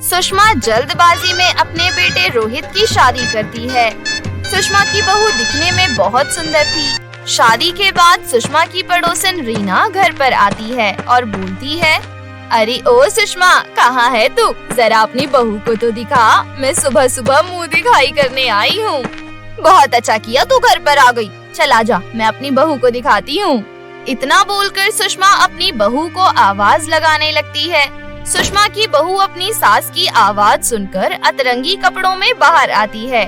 सुषमा जल्दबाजी में अपने बेटे रोहित की शादी करती है। सुषमा की बहू दिखने में बहुत सुंदर थी। शादी के बाद सुषमा की पड़ोसन रीना घर पर आती है और बोलती है, अरे ओ सुषमा, कहाँ है तू? जरा अपनी बहू को तो दिखा, मैं सुबह सुबह मुँह दिखाई करने आई हूँ। बहुत अच्छा किया तू घर पर आ गई, चल आजा, मैं अपनी बहू को दिखाती हूँ। इतना बोलकर सुषमा अपनी बहू को आवाज लगाने लगती है। सुषमा की बहू अपनी सास की आवाज सुनकर अतरंगी कपड़ों में बाहर आती है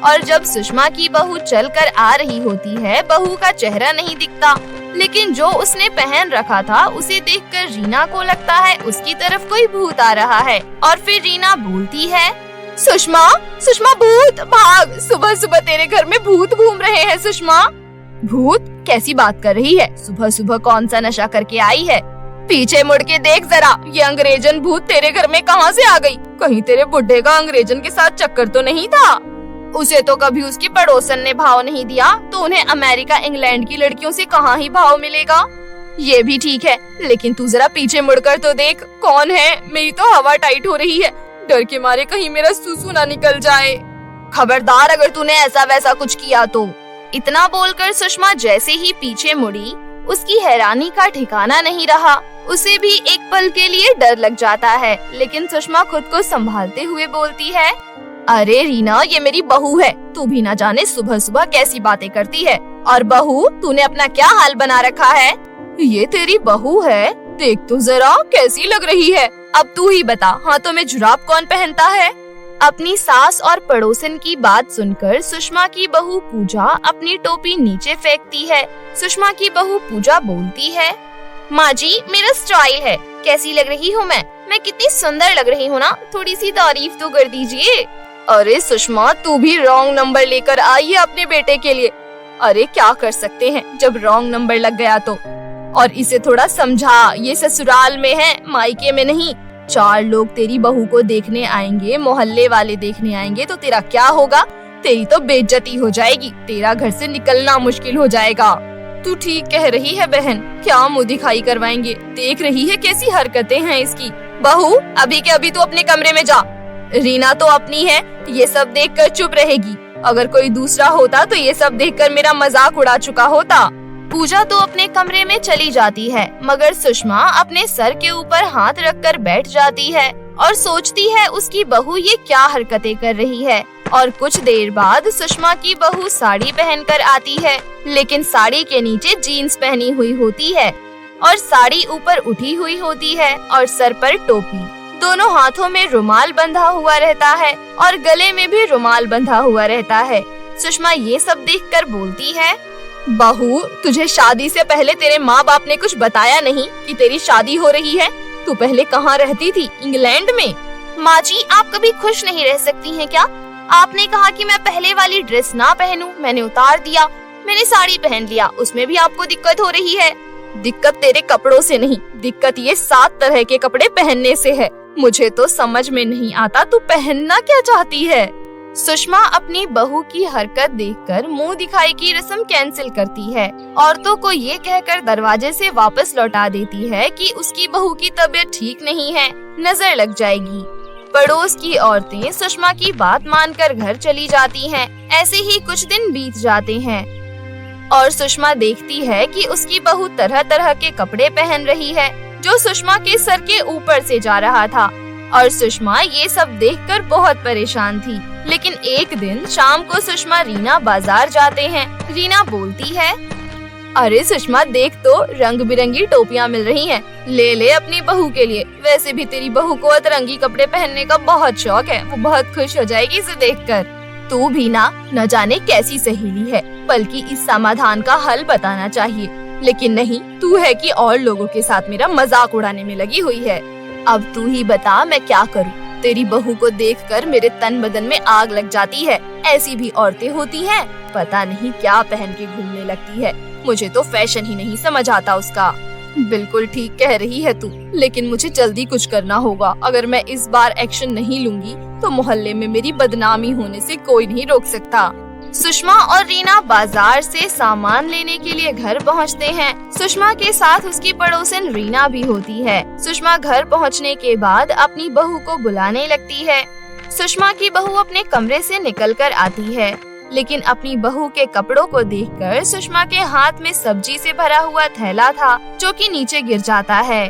और जब सुषमा की बहू चलकर आ रही होती है, बहू का चेहरा नहीं दिखता, लेकिन जो उसने पहन रखा था उसे देखकर रीना को लगता है उसकी तरफ कोई भूत आ रहा है और फिर रीना बोलती है, सुषमा, सुषमा भूत, भाग, सुबह सुबह तेरे घर में भूत घूम रहे हैं। सुषमा, भूत? कैसी बात कर रही है? सुबह सुबह कौन सा नशा करके आई है? पीछे मुड़ के देख जरा, ये अंग्रेजन भूत तेरे घर में कहाँ से आ गई? कहीं तेरे बुड्ढे का अंग्रेजन के साथ चक्कर तो नहीं था? उसे तो कभी उसकी पड़ोसन ने भाव नहीं दिया, तो उन्हें अमेरिका इंग्लैंड की लड़कियों से कहाँ ही भाव मिलेगा। ये भी ठीक है, लेकिन तू जरा पीछे मुड़कर तो देख, कौन है? मेरी तो हवा टाइट हो रही है, डर के मारे कहीं मेरा सूसू ना निकल जाए। खबरदार अगर तूने ऐसा वैसा कुछ किया तो। इतना बोलकर सुषमा जैसे ही पीछे मुड़ी, उसकी हैरानी का ठिकाना नहीं रहा। उसे भी एक पल के लिए डर लग जाता है, लेकिन सुषमा खुद को संभालते हुए बोलती है, अरे रीना, ये मेरी बहू है, तू भी ना जाने सुबह सुबह कैसी बातें करती है। और बहू, तूने अपना क्या हाल बना रखा है? ये तेरी बहू है? देख तो जरा कैसी लग रही है। अब तू ही बता, हाथों में जुराब कौन पहनता है? अपनी सास और पड़ोसन की बात सुनकर सुषमा की बहू पूजा अपनी टोपी नीचे फेंकती है। सुषमा की बहू पूजा बोलती है, माँ जी, मेरा स्टाइल है, कैसी लग रही हूँ मैं कितनी सुंदर लग रही हूँ ना, थोड़ी सी तारीफ तो कर दीजिए। अरे सुषमा, तू भी रॉन्ग नंबर लेकर आई है अपने बेटे के लिए। अरे क्या कर सकते हैं जब रॉन्ग नंबर लग गया तो। और इसे थोड़ा समझा, ये ससुराल में है, मायके में नहीं। 4 लोग तेरी बहू को देखने आएंगे, मोहल्ले वाले देखने आएंगे, तो तेरा क्या होगा? तेरी तो बेइज्जती हो जाएगी, तेरा घर से निकलना मुश्किल हो जाएगा। तू ठीक कह रही है बहन, क्या मुँह दिखाई करवाएंगे? देख रही है कैसी हरकतें हैं इसकी। बहू, अभी के अभी तू अपने कमरे में जा। रीना तो अपनी है, ये सब देखकर चुप रहेगी। अगर कोई दूसरा होता तो ये सब देखकर मेरा मजाक उड़ा चुका होता। पूजा तो अपने कमरे में चली जाती है, मगर सुषमा अपने सर के ऊपर हाथ रखकर बैठ जाती है और सोचती है उसकी बहू ये क्या हरकतें कर रही है। और कुछ देर बाद सुषमा की बहू साड़ी पहनकर आती है, लेकिन साड़ी के नीचे जीन्स पहनी हुई होती है और साड़ी ऊपर उठी हुई होती है और सर पर टोपी। दोनों हाथों में रुमाल बंधा हुआ रहता है और गले में भी रुमाल बंधा हुआ रहता है। सुषमा ये सब देखकर बोलती है, बहू, तुझे शादी से पहले तेरे माँ बाप ने कुछ बताया नहीं कि तेरी शादी हो रही है? तू पहले कहाँ रहती थी? इंग्लैंड में? माँ जी, आप कभी खुश नहीं रह सकती हैं क्या? आपने कहा कि मैं पहले वाली ड्रेस ना पहनूं, मैंने उतार दिया, मैंने साड़ी पहन लिया, उसमें भी आपको दिक्कत हो रही है। दिक्कत तेरे कपड़ों से नहीं, दिक्कत ये 7 तरह के कपड़े पहनने से है। मुझे तो समझ में नहीं आता तू पहनना क्या चाहती है। सुषमा अपनी बहू की हरकत देखकर मुंह दिखाई की रस्म कैंसिल करती है। औरतों को ये कहकर दरवाजे से वापस लौटा देती है कि उसकी बहू की तबीयत ठीक नहीं है, नजर लग जाएगी। पड़ोस की औरतें सुषमा की बात मानकर घर चली जाती हैं। ऐसे ही कुछ दिन बीत जाते हैं और सुषमा देखती है कि उसकी बहू तरह तरह के कपड़े पहन रही है, जो सुषमा के सर के ऊपर से जा रहा था। और सुषमा ये सब देखकर बहुत परेशान थी। लेकिन एक दिन शाम को सुषमा रीना बाजार जाते हैं। रीना बोलती है, अरे सुषमा, देख तो रंग बिरंगी टोपियां मिल रही हैं, ले ले अपनी बहू के लिए। वैसे भी तेरी बहू को अतरंगी कपड़े पहनने का बहुत शौक है, वो बहुत खुश हो जाएगी इसे देखकर। तू भी न जाने कैसी सहेली है, बल्कि इस समाधान का हल बताना चाहिए, लेकिन नहीं, तू है कि और लोगों के साथ मेरा मजाक उड़ाने में लगी हुई है। अब तू ही बता मैं क्या करूं? तेरी बहू को देखकर मेरे तन बदन में आग लग जाती है। ऐसी भी औरतें होती हैं, पता नहीं क्या पहन के घूमने लगती है। मुझे तो फैशन ही नहीं समझ आता उसका। बिल्कुल ठीक कह रही है तू, लेकिन मुझे जल्दी कुछ करना होगा। अगर मैं इस बार एक्शन नहीं लूंगी तो मोहल्ले में मेरी बदनामी होने से कोई नहीं रोक सकता। सुषमा और रीना बाजार से सामान लेने के लिए घर पहुंचते हैं। सुषमा के साथ उसकी पड़ोसन रीना भी होती है। सुषमा घर पहुंचने के बाद अपनी बहू को बुलाने लगती है। सुषमा की बहू अपने कमरे से निकलकर आती है, लेकिन अपनी बहू के कपड़ों को देखकर सुषमा के हाथ में सब्जी से भरा हुआ थैला था, जो कि नीचे गिर जाता है।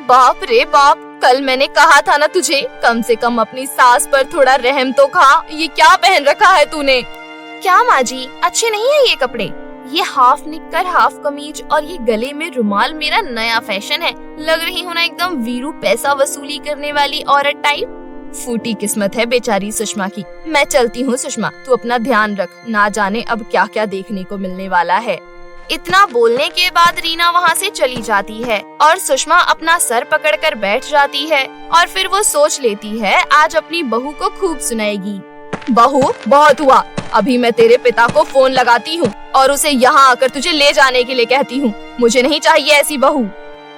बाप रे बाप, कल मैंने कहा था ना तुझे, कम से कम अपनी सास पर थोड़ा रहम तो खा। ये क्या पहन रखा है तूने? क्या माँ जी, अच्छे नहीं है ये कपड़े? ये हाफ निक्कर हाफ कमीज और ये गले में रुमाल मेरा नया फैशन है। लग रही हूँ ना एकदम वीरू पैसा वसूली करने वाली औरत टाइप। फूटी किस्मत है बेचारी सुषमा की। मैं चलती हूँ सुषमा, तू अपना ध्यान रख, ना जाने अब क्या क्या देखने को मिलने वाला है। इतना बोलने के बाद रीना वहाँ से चली जाती है और सुषमा अपना सर पकड़कर बैठ जाती है और फिर वो सोच लेती है आज अपनी बहू को खूब सुनाएगी। बहू, बहुत हुआ, अभी मैं तेरे पिता को फोन लगाती हूँ और उसे यहाँ आकर तुझे ले जाने के लिए कहती हूँ। मुझे नहीं चाहिए ऐसी बहू।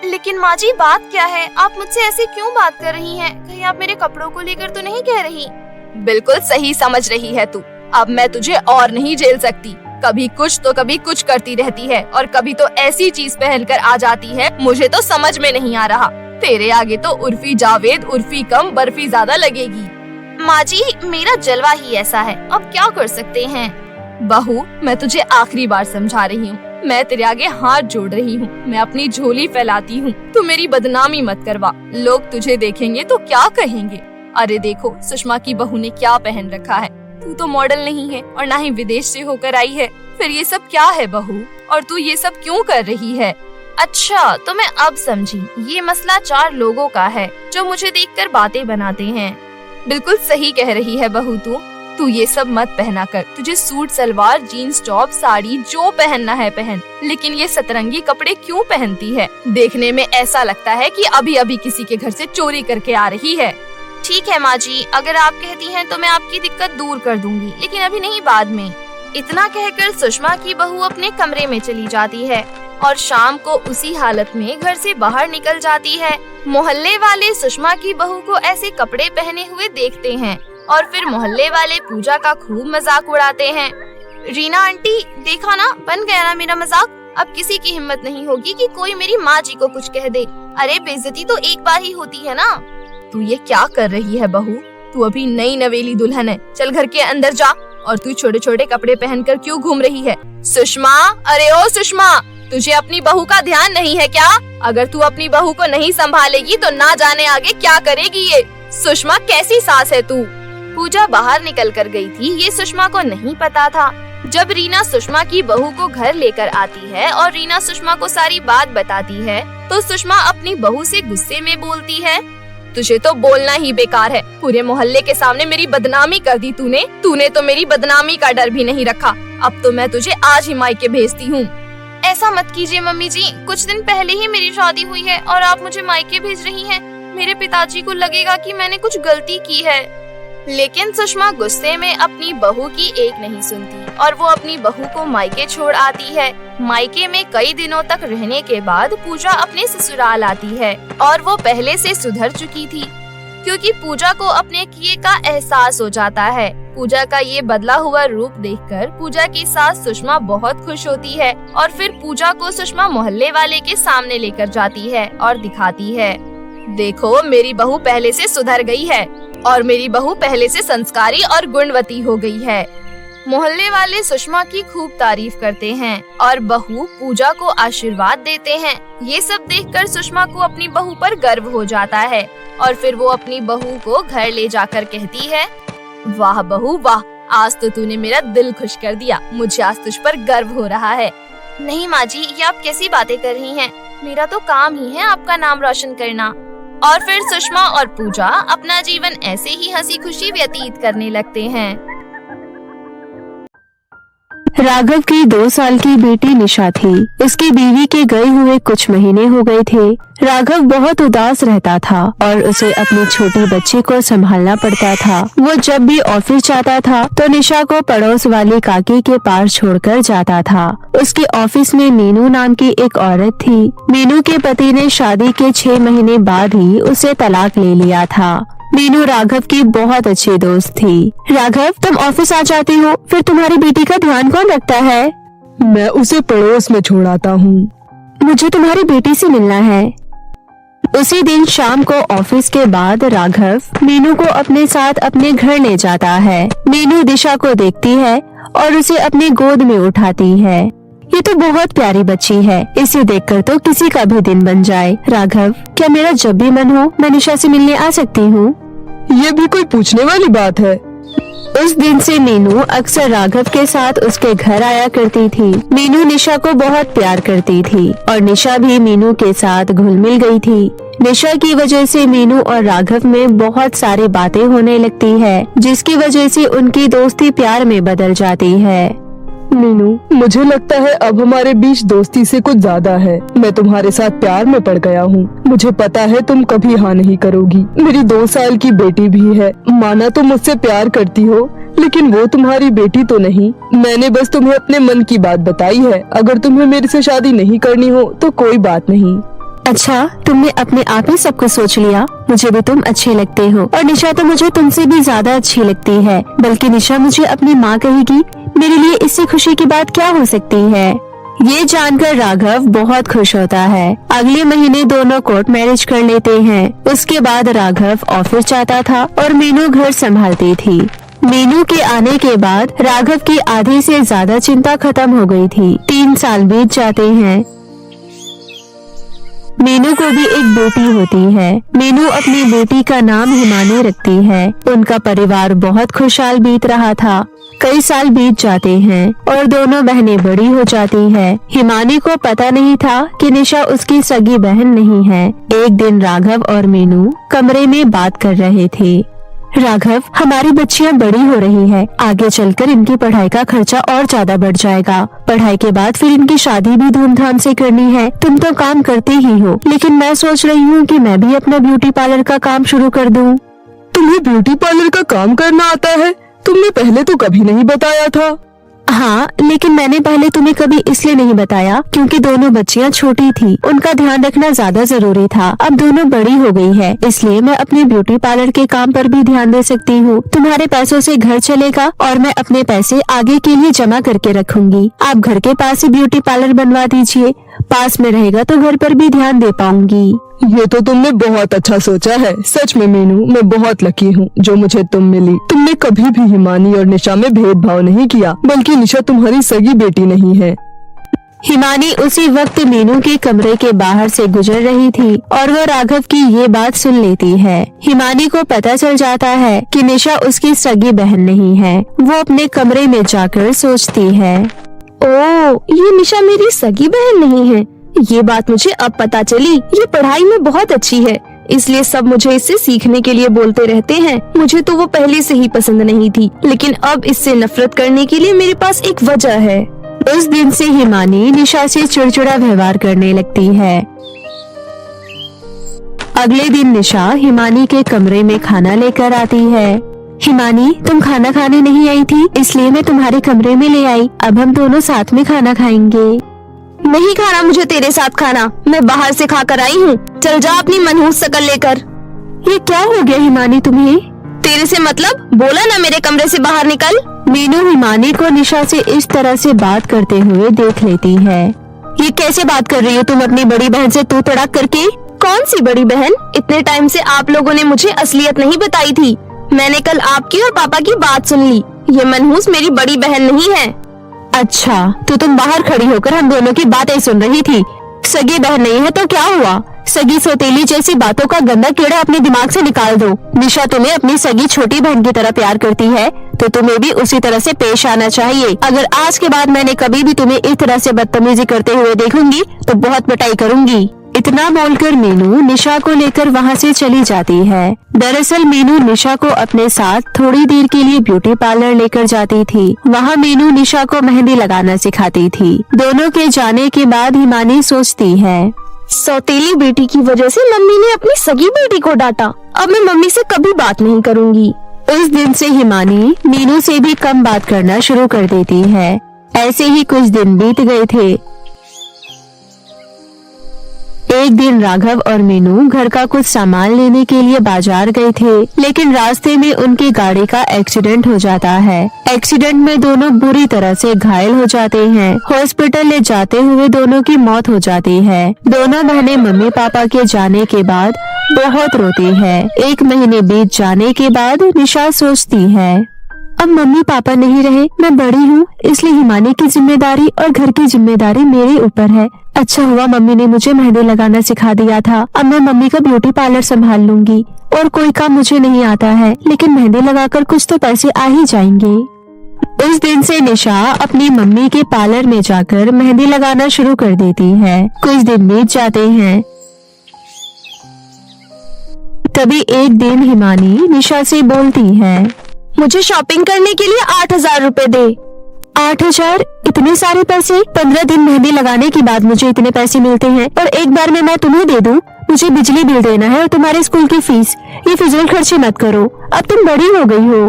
लेकिन माँ जी, बात क्या है? आप मुझसे ऐसे क्यों बात कर रही हैं? कहीं आप मेरे कपड़ों को लेकर तो नहीं कह रही? बिल्कुल सही समझ रही है तू। अब मैं तुझे और नहीं झेल सकती। कभी कुछ तो कभी कुछ करती रहती है और कभी तो ऐसी चीज पहनकर आ जाती है, मुझे तो समझ में नहीं आ रहा। तेरे आगे तो उर्फी जावेद उर्फी कम बर्फी ज्यादा लगेगी। माँ जी, मेरा जलवा ही ऐसा है, अब क्या कर सकते हैं? बहू, मैं तुझे आखिरी बार समझा रही हूँ, मैं तेरे आगे हाथ जोड़ रही हूँ, मैं अपनी झोली फैलाती हूँ, तू मेरी बदनामी मत करवा। लोग तुझे देखेंगे तो क्या कहेंगे? अरे देखो सुषमा की बहू ने क्या पहन रखा है। तू तो मॉडल नहीं है और ना ही विदेश से होकर आई है, फिर ये सब क्या है बहू? और तू ये सब क्यों कर रही है? अच्छा, तो मैं अब समझी, ये मसला 4 लोगों का है जो मुझे देखकर बातें बनाते हैं। बिल्कुल सही कह रही है बहू तू ये सब मत पहना कर। तुझे suit salwar jeans top sari जो पहनना है पहन, लेकिन ये सतरंगी कपड़े क्यों पहनती है? देखने में ऐसा लगता है कि अभी अभी किसी के घर से चोरी करके आ रही है। ठीक है माँ जी, अगर आप कहती हैं तो मैं आपकी दिक्कत दूर कर दूंगी, लेकिन अभी नहीं, बाद में। इतना कहकर सुषमा की बहू अपने कमरे में चली जाती है और शाम को उसी हालत में घर से बाहर निकल जाती है। मोहल्ले वाले सुषमा की बहू को ऐसे कपड़े पहने हुए देखते हैं और फिर मोहल्ले वाले पूजा का खूब मजाक उड़ाते हैं। रीना आंटी, देखा ना, बन गया ना मेरा मजाक। अब किसी की हिम्मत नहीं होगी कि कोई मेरी माँ जी को कुछ कह दे। अरे बेइज्जती तो एक बार ही होती है ना। तू ये क्या कर रही है बहू? तू अभी नई नवेली दुल्हन है, चल घर के अंदर जा। और तू छोटे छोटे कपड़े पहनकर क्यों घूम रही है? सुषमा, अरे ओ सुषमा, तुझे अपनी बहू का ध्यान नहीं है क्या? अगर तू अपनी बहू को नहीं संभालेगी तो ना जाने आगे क्या करेगी ये। सुषमा, कैसी सास है तू? पूजा बाहर निकल कर गई थी, ये सुषमा को नहीं पता था। जब रीना सुषमा की बहू को घर लेकर आती है और रीना सुषमा को सारी बात बताती है तो सुषमा अपनी बहू से गुस्से में बोलती है, तुझे तो बोलना ही बेकार है। पूरे मोहल्ले के सामने मेरी बदनामी कर दी तूने तो मेरी बदनामी का डर भी नहीं रखा। अब तो मैं तुझे आज ही मायके भेजती हूँ। ऐसा मत कीजिए मम्मी जी, कुछ दिन पहले ही मेरी शादी हुई है और आप मुझे मायके भेज रही हैं। मेरे पिताजी को लगेगा कि मैंने कुछ गलती की है। लेकिन सुषमा गुस्से में अपनी बहू की एक नहीं सुनती और वो अपनी बहू को मायके छोड़ आती है। मायके में कई दिनों तक रहने के बाद पूजा अपने ससुराल आती है और वो पहले से सुधर चुकी थी, क्योंकि पूजा को अपने किए का एहसास हो जाता है। पूजा का ये बदला हुआ रूप देखकर पूजा की सास सुषमा बहुत खुश होती है और फिर पूजा को सुषमा मोहल्ले वाले के सामने लेकर जाती है और दिखाती है, देखो मेरी बहू पहले से सुधर गई है और मेरी बहू पहले से संस्कारी और गुणवती हो गई है। मोहल्ले वाले सुषमा की खूब तारीफ करते हैं और बहू पूजा को आशीर्वाद देते हैं। ये सब देखकर सुषमा को अपनी बहू पर गर्व हो जाता है और फिर वो अपनी बहू को घर ले जाकर कहती है, वाह बहू वाह, आज तो तूने मेरा दिल खुश कर दिया। मुझे आज तुझ पर गर्व हो रहा है। नहीं माँ जी, ये आप कैसी बातें कर रही हैं? मेरा तो काम ही है आपका नाम रोशन करना। और फिर सुषमा और पूजा अपना जीवन ऐसे ही हंसी खुशी व्यतीत करने लगते हैं। राघव की 2 साल की बेटी निशा थी। उसकी बीवी के गए हुए कुछ महीने हो गए थे। राघव बहुत उदास रहता था और उसे अपने छोटे बच्चे को संभालना पड़ता था। वो जब भी ऑफिस जाता था तो निशा को पड़ोस वाली काकी के पास छोड़कर जाता था। उसके ऑफिस में मीनू नाम की एक औरत थी। मीनू के पति ने शादी के 6 महीने बाद ही उसे तलाक ले लिया था। मीनू राघव की बहुत अच्छी दोस्त थी। राघव, तुम ऑफिस आ जाती हो, फिर तुम्हारी बेटी का ध्यान कौन रखता है? मैं उसे पड़ोस में छोड़ आता हूँ। मुझे तुम्हारी बेटी से मिलना है। उसी दिन शाम को ऑफिस के बाद राघव मीनू को अपने साथ अपने घर ले जाता है। मीनू दिशा को देखती है और उसे अपनी गोद में उठाती है। ये तो बहुत प्यारी बच्ची है, इसे देखकर तो किसी का भी दिन बन जाए। राघव, क्या मेरा जब भी मन हो मैं निशा से मिलने आ सकती हूँ? ये भी कोई पूछने वाली बात है? उस दिन से मीनू अक्सर राघव के साथ उसके घर आया करती थी। मीनू निशा को बहुत प्यार करती थी और निशा भी मीनू के साथ घुल मिल गई थी। निशा की वजह से मीनू और राघव में बहुत सारी बातें होने लगती है, जिसकी वजह से उनकी दोस्ती प्यार में बदल जाती है। मीनू, मुझे लगता है अब हमारे बीच दोस्ती से कुछ ज्यादा है। मैं तुम्हारे साथ प्यार में पड़ गया हूँ। मुझे पता है तुम कभी हाँ नहीं करोगी। मेरी 2 साल की बेटी भी है। माना तुम मुझसे प्यार करती हो, लेकिन वो तुम्हारी बेटी तो नहीं। मैंने बस तुम्हें अपने मन की बात बताई है। अगर तुम्हें मेरे से शादी नहीं करनी हो तो कोई बात नहीं। अच्छा, तुमने अपने आप ही सब कुछ सोच लिया। मुझे भी तुम अच्छे लगते हो और निशा तो मुझे तुमसे भी ज्यादा अच्छी लगती है। बल्कि निशा मुझे अपनी माँ कहेगी। मेरे लिए इससे खुशी की बात क्या हो सकती है? ये जानकर राघव बहुत खुश होता है। अगले महीने दोनों कोर्ट मैरिज कर लेते हैं। उसके बाद राघव ऑफिस जाता था और मीनू घर संभालती थी। मीनू के आने के बाद राघव की आधी से ज्यादा चिंता खत्म हो गई थी। 3 साल बीत जाते हैं। मीनू को भी एक बेटी होती है। मीनू अपनी बेटी का नाम हिमानी रखती है। उनका परिवार बहुत खुशहाल बीत रहा था। कई साल बीत जाते हैं और दोनों बहनें बड़ी हो जाती हैं। हिमानी को पता नहीं था कि निशा उसकी सगी बहन नहीं है। एक दिन राघव और मीनू कमरे में बात कर रहे थे। राघव, हमारी बच्चियां बड़ी हो रही है। आगे चलकर इनकी पढ़ाई का खर्चा और ज्यादा बढ़ जाएगा। पढ़ाई के बाद फिर इनकी शादी भी धूमधाम से करनी है। तुम तो काम करते ही हो, लेकिन मैं सोच रही हूँ कि मैं भी अपना ब्यूटी पार्लर का काम शुरू कर दूँ। तुम्हें ब्यूटी पार्लर का काम करना आता है? तुमने पहले तो कभी नहीं बताया था। हाँ, लेकिन मैंने पहले तुम्हें कभी इसलिए नहीं बताया क्योंकि दोनों बच्चियां छोटी थी। उनका ध्यान रखना ज्यादा जरूरी था। अब दोनों बड़ी हो गई है, इसलिए मैं अपने ब्यूटी पार्लर के काम पर भी ध्यान दे सकती हूँ। तुम्हारे पैसों से घर चलेगा और मैं अपने पैसे आगे के लिए जमा करके रखूंगी। आप घर के पास ही ब्यूटी पार्लर बनवा दीजिए। पास में रहेगा तो घर पर भी ध्यान दे पाऊंगी। ये तो तुमने बहुत अच्छा सोचा है। सच में मीनू, मैं बहुत लकी हूँ जो मुझे तुम मिली। तुमने कभी भी हिमानी और निशा में भेदभाव नहीं किया, बल्कि निशा तुम्हारी सगी बेटी नहीं है। हिमानी उसी वक्त मीनू के कमरे के बाहर से गुजर रही थी और वो राघव की ये बात सुन लेती है। हिमानी को पता चल जाता है कि निशा उसकी सगी बहन नहीं है। वो अपने कमरे में जाकर सोचती है, ओह, ये निशा मेरी सगी बहन नहीं है। ये बात मुझे अब पता चली। ये पढ़ाई में बहुत अच्छी है, इसलिए सब मुझे इससे सीखने के लिए बोलते रहते हैं। मुझे तो वो पहले से ही पसंद नहीं थी, लेकिन अब इससे नफरत करने के लिए मेरे पास एक वजह है। उस दिन से हिमानी निशा से चिड़चिड़ा व्यवहार करने लगती है। अगले दिन निशा हिमानी के कमरे में खाना लेकर आती है। हिमानी, तुम खाना खाने नहीं आई थी, इसलिए मैं तुम्हारे कमरे में ले आई। अब हम दोनों साथ में खाना खाएंगे। नहीं खाना मुझे तेरे साथ खाना, मैं बाहर से खाकर आई हूँ। चल जा अपनी मनहूस शकल लेकर। ये क्या हो गया हिमानी तुम्हें? तेरे से मतलब, बोला ना मेरे कमरे से बाहर निकल। मीनू हिमानी को निशा से इस तरह से बात करते हुए देख लेती है। ये कैसे बात कर रही हो तुम अपनी बड़ी बहन से तू तड़ाक करके? कौन सी बड़ी बहन? इतने टाइम से आप लोगों ने मुझे असलियत नहीं बताई थी। मैंने कल आपकी और पापा की बात सुन ली। ये मनहूस मेरी बड़ी बहन नहीं है। अच्छा, तो तुम बाहर खड़ी होकर हम दोनों की बातें सुन रही थी। सगी बहन नहीं है तो क्या हुआ? सगी सौतेली जैसी बातों का गंदा कीड़ा अपने दिमाग से निकाल दो। निशा तुम्हें अपनी सगी छोटी बहन की तरह प्यार करती है तो तुम्हें भी उसी तरह से पेश आना चाहिए। अगर आज के बाद मैंने कभी भी तुम्हें इस तरह से बदतमीजी करते हुए देखूंगी तो बहुत पिटाई करूंगी। इतना बोलकर मीनू निशा को लेकर वहाँ से चली जाती है। दरअसल मीनू निशा को अपने साथ थोड़ी देर के लिए ब्यूटी पार्लर लेकर जाती थी। वहाँ मीनू निशा को मेहंदी लगाना सिखाती थी। दोनों के जाने के बाद हिमानी सोचती है, सौतेली बेटी की वजह से मम्मी ने अपनी सगी बेटी को डांटा। अब मैं मम्मी से कभी बात नहीं करूँगी। उस दिन से हिमानी मीनू से भी कम बात करना शुरू कर देती है। ऐसे ही कुछ दिन बीत गए थे। एक दिन राघव और मीनू घर का कुछ सामान लेने के लिए बाजार गए थे, लेकिन रास्ते में उनकी गाड़ी का एक्सीडेंट हो जाता है। एक्सीडेंट में दोनों बुरी तरह से घायल हो जाते हैं। हॉस्पिटल ले जाते हुए दोनों की मौत हो जाती है। दोनों बहनें मम्मी पापा के जाने के बाद बहुत रोती है। 1 महीने बीत जाने के बाद निशा सोचती है, अब मम्मी पापा नहीं रहे, मैं बड़ी हूँ, इसलिए हिमानी की जिम्मेदारी और घर की जिम्मेदारी मेरे ऊपर है। अच्छा हुआ मम्मी ने मुझे मेहंदी लगाना सिखा दिया था। अब मैं मम्मी का ब्यूटी पार्लर संभाल लूंगी। और कोई काम मुझे नहीं आता है, लेकिन मेहंदी लगाकर कुछ तो पैसे आ ही जाएंगे। उस दिन से निशा अपनी मम्मी के पार्लर में जाकर मेहंदी लगाना शुरू कर देती है। कुछ दिन बीत जाते हैं। तभी एक दिन हिमानी निशा से बोलती है, मुझे शॉपिंग करने के लिए 8,000 रुपए दे। 8,000? इतने सारे पैसे? 15 दिन मेहंदी लगाने के बाद मुझे इतने पैसे मिलते हैं और एक बार में मैं तुम्हें दे दूं? मुझे बिजली बिल देना है और तुम्हारे स्कूल की फीस। ये फिजूल खर्चे मत करो, अब तुम बड़ी हो गई हो।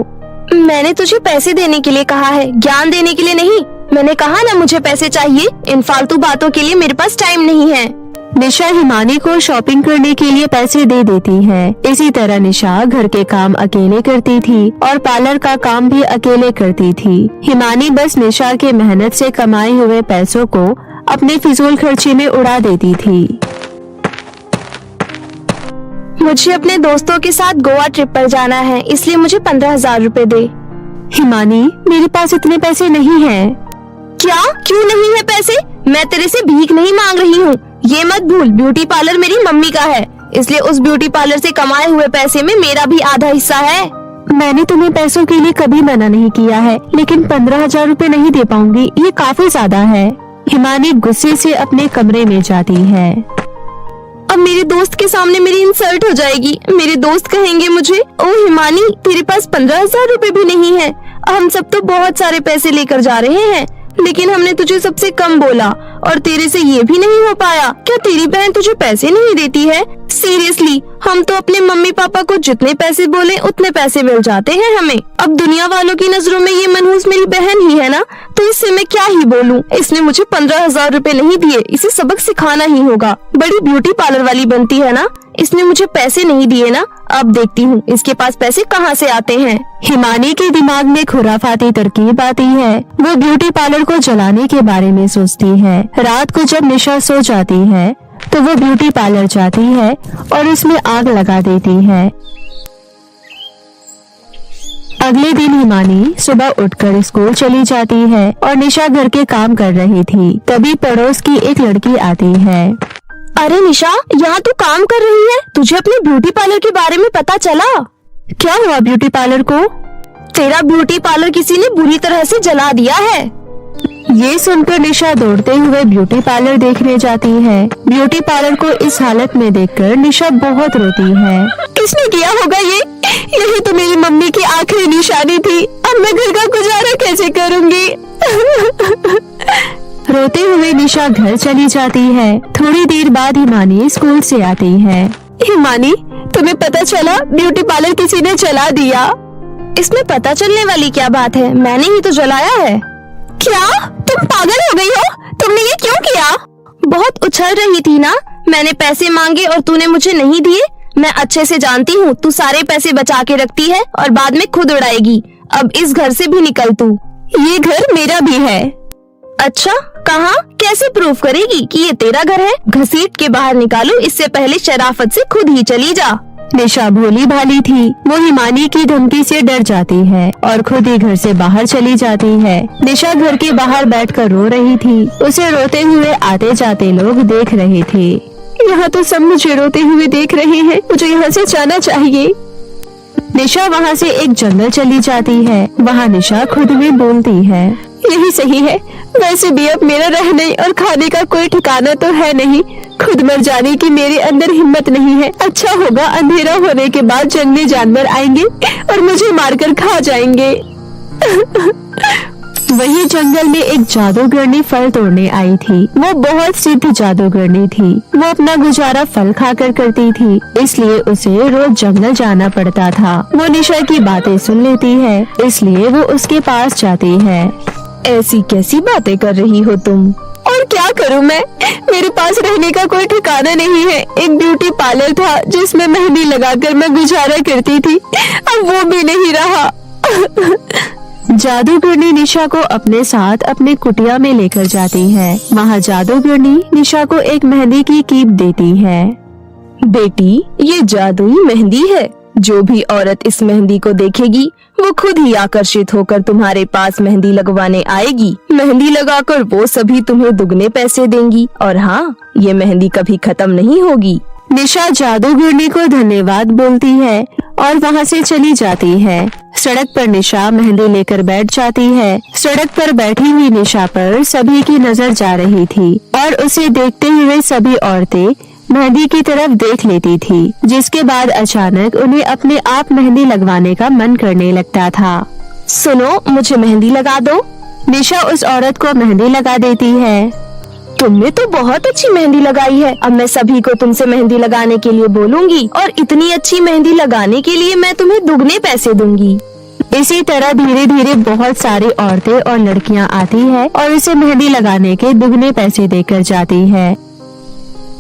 मैंने तुझे पैसे देने के लिए कहा है, ज्ञान देने के लिए नहीं। मैंने कहा ना मुझे पैसे चाहिए। इन फालतू बातों के लिए मेरे पास टाइम नहीं है। निशा हिमानी को शॉपिंग करने के लिए पैसे दे देती है। इसी तरह निशा घर के काम अकेले करती थी और पार्लर का काम भी अकेले करती थी। हिमानी बस निशा के मेहनत से कमाए हुए पैसों को अपने फिजूल खर्चे में उड़ा देती थी। मुझे अपने दोस्तों के साथ गोवा ट्रिप पर जाना है, इसलिए मुझे 15,000 रुपए दे। हिमानी, मेरे पास इतने पैसे नहीं हैं। क्या? क्यों नहीं है पैसे? मैं तेरे से भीख नहीं मांग रही हूँ। ये मत भूल, ब्यूटी पार्लर मेरी मम्मी का है, इसलिए उस ब्यूटी पार्लर से कमाए हुए पैसे में मेरा भी आधा हिस्सा है। मैंने तुम्हें पैसों के लिए कभी मना नहीं किया है, लेकिन 15,000 रुपए नहीं दे पाऊंगी, ये काफी ज्यादा है। हिमानी गुस्से से अपने कमरे में जाती है। अब मेरे दोस्त के सामने मेरी इंसल्ट हो जाएगी। मेरे दोस्त कहेंगे मुझे, ओ हिमानी, तेरे पास 15,000 रुपए भी नहीं है। हम सब तो बहुत सारे पैसे लेकर जा रहे हैं, लेकिन हमने तुझे सबसे कम बोला और तेरे से ये भी नहीं हो पाया। क्या तेरी बहन तुझे पैसे नहीं देती है? सीरियसली, हम तो अपने मम्मी पापा को जितने पैसे बोले उतने पैसे मिल जाते हैं हमें। अब दुनिया वालों की नजरों में ये मनहूस मेरी बहन ही है ना, तो इससे मैं क्या ही बोलूं। इसने मुझे 15,000 रुपए नहीं दिए, इसे सबक सिखाना ही होगा। बड़ी ब्यूटी पार्लर वाली बनती है ना, इसने मुझे पैसे नहीं दिए ना। अब देखती हूँ इसके पास पैसे कहाँ से आते हैं। हिमानी के दिमाग में खुराफाती तरकीब आती है। वो ब्यूटी पार्लर को जलाने के बारे में सोचती है। रात को जब निशा सो जाती है तो वो ब्यूटी पार्लर जाती है और उसमें आग लगा देती है। अगले दिन हिमानी सुबह उठकर स्कूल चली जाती है और निशा घर के काम कर रही थी। तभी पड़ोस की एक लड़की आती है। अरे निशा, यहाँ तू काम कर रही है? तुझे अपने ब्यूटी पार्लर के बारे में पता चला? क्या हुआ ब्यूटी पार्लर को? तेरा ब्यूटी पार्लर किसी ने बुरी तरह से जला दिया है। ये सुनकर निशा दौड़ते हुए ब्यूटी पार्लर देखने जाती है। ब्यूटी पार्लर को इस हालत में देखकर निशा बहुत रोती है। किसने किया होगा ये? यही तो मेरी मम्मी की आखिरी निशानी थी। अब मैं घर का गुजारा कैसे करूँगी? रोते हुए निशा घर चली जाती है। थोड़ी देर बाद हिमानी स्कूल से आती है। हिमानी, तुम्हें पता चला ब्यूटी पार्लर किसी ने जला दिया? इसमें पता चलने वाली क्या बात है? मैंने ही तो जलाया है। क्या? तुम पागल हो गई हो? तुमने ये क्यों किया? बहुत उछल रही थी ना, मैंने पैसे मांगे और तूने मुझे नहीं दिए। मैं अच्छे से जानती हूँ तू सारे पैसे बचा के रखती है और बाद में खुद उड़ाएगी। अब इस घर से भी निकल तू। ये घर मेरा भी है। अच्छा, कहाँ? कैसे प्रूफ करेगी कि ये तेरा घर है? घसीट के बाहर निकालू, इससे पहले शराफत से खुद ही चली जा। निशा भोली भाली थी। वो हिमानी की धमकी से डर जाती है और खुद ही घर से बाहर चली जाती है। निशा घर के बाहर बैठकर रो रही थी। उसे रोते हुए आते जाते लोग देख रहे थे। यहाँ तो सब मुझे रोते हुए देख रहे हैं, मुझे यहाँ से जाना चाहिए। निशा वहाँ से एक जंगल चली जाती है। वहाँ निशा खुद में बोलती है, यही सही है। वैसे भी अब मेरा रहने और खाने का कोई ठिकाना तो है नहीं। खुद मर जाने की मेरे अंदर हिम्मत नहीं है। अच्छा होगा अंधेरा होने के बाद जंगली जानवर आएंगे और मुझे मारकर खा जाएंगे। वही जंगल में एक जादूगरनी फल तोड़ने आई थी। वो बहुत सिद्ध जादूगरनी थी। वो अपना गुजारा फल खाकर करती थी, इसलिए उसे रोज जंगल जाना पड़ता था। वो निशा की बातें सुन लेती है, इसलिए वो उसके पास जाती है। ऐसी कैसी बातें कर रही हो तुम? और क्या करूं मैं? मेरे पास रहने का कोई ठिकाना नहीं है। एक ब्यूटी पार्लर था जिसमें मेहंदी लगाकर मैं गुजारा करती थी, अब वो भी नहीं रहा। जादूगरनी निशा को अपने साथ अपने कुटिया में लेकर जाती है। वहाँ जादूगरनी निशा को एक मेहंदी की कीप देती है। बेटी, ये जादुई मेहंदी है। जो भी औरत इस मेहंदी को देखेगी वो खुद ही आकर्षित होकर तुम्हारे पास मेहंदी लगवाने आएगी। मेहंदी लगाकर वो सभी तुम्हें दुगने पैसे देंगी, और हाँ, ये मेहंदी कभी खत्म नहीं होगी। निशा जादूगरनी को धन्यवाद बोलती है और वहाँ से चली जाती है। सड़क पर निशा मेहंदी लेकर बैठ जाती है। सड़क पर बैठी हुई निशा पर सभी की नजर जा रही थी और उसे देखते हुए सभी औरतें मेहंदी की तरफ देख लेती थी, जिसके बाद अचानक उन्हें अपने आप मेहंदी लगवाने का मन करने लगता था। सुनो, मुझे मेहंदी लगा दो। निशा उस औरत को मेहंदी लगा देती है। तुमने तो बहुत अच्छी मेहंदी लगाई है। अब मैं सभी को तुमसे मेहंदी लगाने के लिए बोलूंगी, और इतनी अच्छी मेहंदी लगाने के लिए मैं तुम्हें दुगने पैसे दूंगी। इसी तरह धीरे धीरे बहुत सारी औरतें और लड़कियां आती है और उसे मेहंदी लगाने के दुगने पैसे देकर जाती है।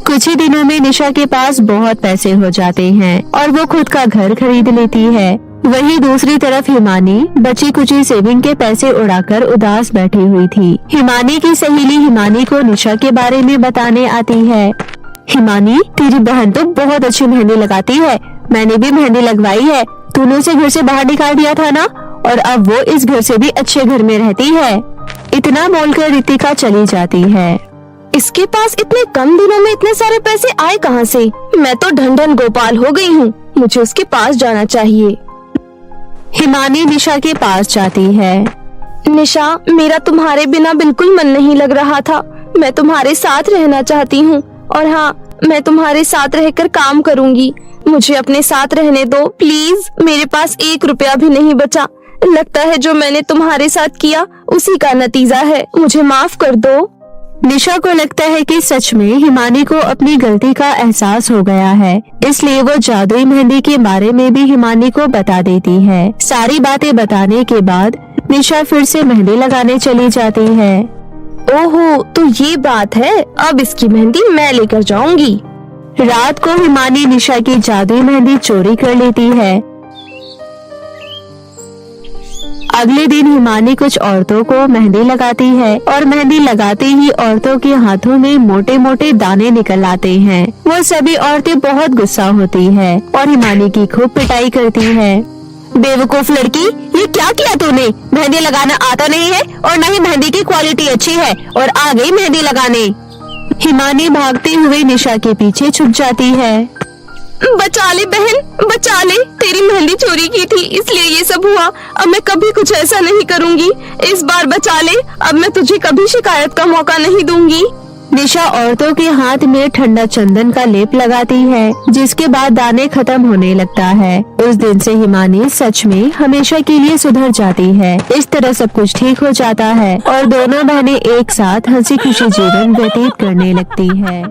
कुछ ही दिनों में निशा के पास बहुत पैसे हो जाते हैं और वो खुद का घर खरीद लेती है। वहीं दूसरी तरफ हिमानी बची कुची सेविंग के पैसे उड़ाकर उदास बैठी हुई थी। हिमानी की सहेली हिमानी को निशा के बारे में बताने आती है। हिमानी, तेरी बहन तो बहुत अच्छी मेहंदी लगाती है। मैंने भी मेहंदी लगवाई है। तूने उसे घर से बाहर निकाल दिया था ना, और अब वो इस घर से भी अच्छे घर में रहती है। इतना बोलकर रितिका चली जाती है। इसके पास इतने कम दिनों में इतने सारे पैसे आए कहाँ से? मैं तो ढंढन गोपाल हो गई हूँ। मुझे उसके पास जाना चाहिए। हिमानी निशा के पास जाती है। निशा, मेरा तुम्हारे बिना बिल्कुल मन नहीं लग रहा था। मैं तुम्हारे साथ रहना चाहती हूँ, और हाँ, मैं तुम्हारे साथ रहकर काम करूँगी। मुझे अपने साथ रहने दो प्लीज। मेरे पास 1 रुपया भी नहीं बचा। लगता है जो मैंने तुम्हारे साथ किया उसी का नतीजा है। मुझे माफ कर दो। निशा को लगता है कि सच में हिमानी को अपनी गलती का एहसास हो गया है, इसलिए वो जादुई मेहंदी के बारे में भी हिमानी को बता देती है। सारी बातें बताने के बाद निशा फिर से मेहंदी लगाने चली जाती है। ओहो, तो ये बात है। अब इसकी मेहंदी मैं लेकर जाऊंगी। रात को हिमानी निशा की जादुई मेहंदी चोरी कर लेती है। अगले दिन हिमानी कुछ औरतों को मेहंदी लगाती है और मेहंदी लगाते ही औरतों के हाथों में मोटे मोटे दाने निकल आते हैं। वो सभी औरतें बहुत गुस्सा होती है और हिमानी की खूब पिटाई करती है। बेवकूफ लड़की, ये क्या किया तूने? मेहंदी लगाना आता नहीं है और न ही मेहंदी की क्वालिटी अच्छी है, और आ गई मेहंदी लगाने। हिमानी भागते हुए निशा के पीछे छुप जाती है। बचा ले बहन, बचा ले। तेरी मेहंदी चोरी की थी इसलिए ये सब हुआ। अब मैं कभी कुछ ऐसा नहीं करूँगी। इस बार बचा ले। अब मैं तुझे कभी शिकायत का मौका नहीं दूंगी। निशा औरतों के हाथ में ठंडा चंदन का लेप लगाती है, जिसके बाद दाने खत्म होने लगता है। उस दिन से हिमानी सच में हमेशा के लिए सुधर जाती है। इस तरह सब कुछ ठीक हो जाता है और दोनों बहनें एक साथ हंसी खुशी जीवन व्यतीत करने लगती है।